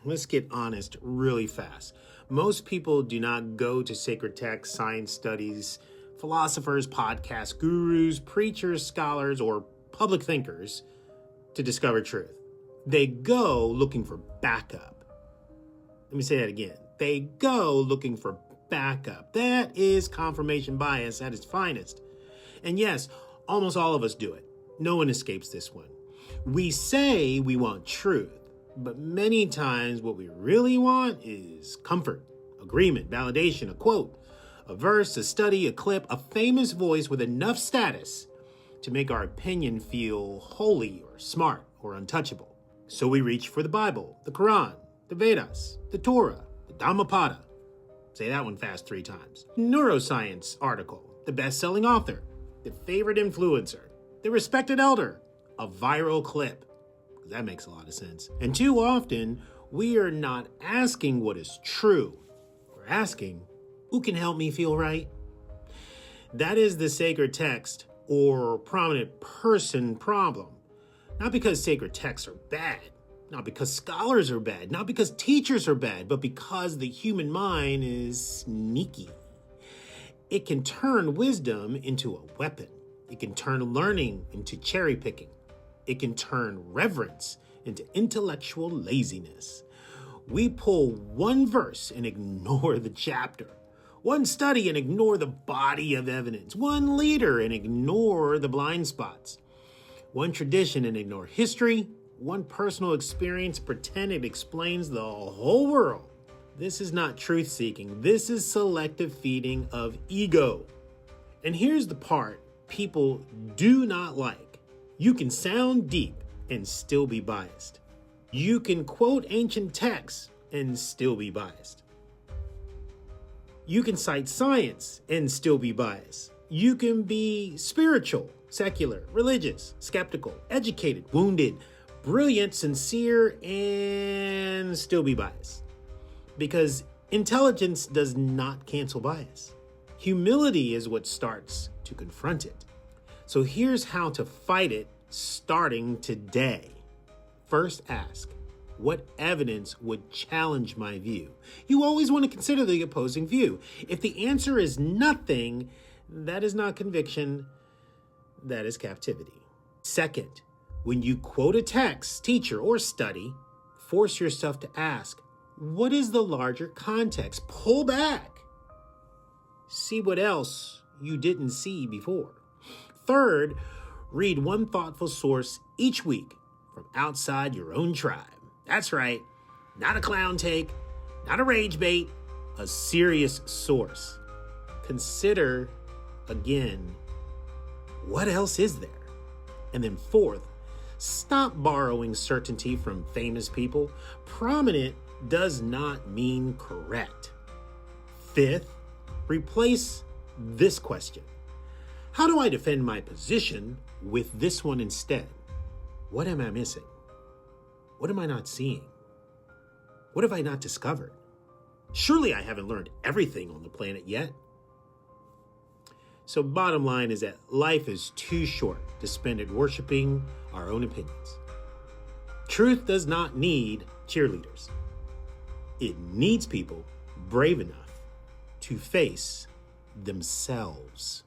let's get honest really fast. Most people do not go to sacred texts, science studies, philosophers, podcasts, gurus, preachers, scholars, or public thinkers to discover truth. They go looking for backup. Let me say that again. They go looking for backup. That is confirmation bias at its finest. And yes, almost all of us do it. No one escapes this one. We say we want truth, but many times what we really want is comfort, agreement, validation, a quote, a verse, a study, a clip, a famous voice with enough status to make our opinion feel holy or smart or untouchable. So we reach for the Bible, the Quran, the Vedas, the Torah, the Dhammapada. Say that one fast 3 times. Neuroscience article, the best-selling author, the favorite influencer, the respected elder, a viral clip. That makes a lot of sense. And too often, we are not asking what is true. We're asking, who can help me feel right? That is the sacred text or prominent person problem. Not because sacred texts are bad, not because scholars are bad, not because teachers are bad, but because the human mind is sneaky. It can turn wisdom into a weapon. It can turn learning into cherry picking. It can turn reverence into intellectual laziness. We pull one verse and ignore the chapter, one study and ignore the body of evidence, one leader and ignore the blind spots, one tradition and ignore history, one personal experience, pretend it explains the whole world. This is not truth-seeking. This is selective feeding of ego. And here's the part people do not like. You can sound deep and still be biased. You can quote ancient texts and still be biased. You can cite science and still be biased. You can be spiritual, secular, religious, skeptical, educated, wounded, brilliant, sincere, and still be biased. Because intelligence does not cancel bias. Humility is what starts to confront it. So here's how to fight it starting today. First ask, what evidence would challenge my view? You always want to consider the opposing view. If the answer is nothing, that is not conviction, that is captivity. Second, when you quote a text, teacher, or study, force yourself to ask, what is the larger context? Pull back. See what else you didn't see before. Third, read one thoughtful source each week from outside your own tribe. That's right, not a clown take, not a rage bait, a serious source. Consider, again, what else is there? And then fourth, stop borrowing certainty from famous people. Prominent does not mean correct. Fifth, replace this question. How do I defend my position with this one instead? What am I missing? What am I not seeing? What have I not discovered? Surely I haven't learned everything on the planet yet. So bottom line is that life is too short to spend it worshiping our own opinions. Truth does not need cheerleaders. It needs people brave enough to face themselves.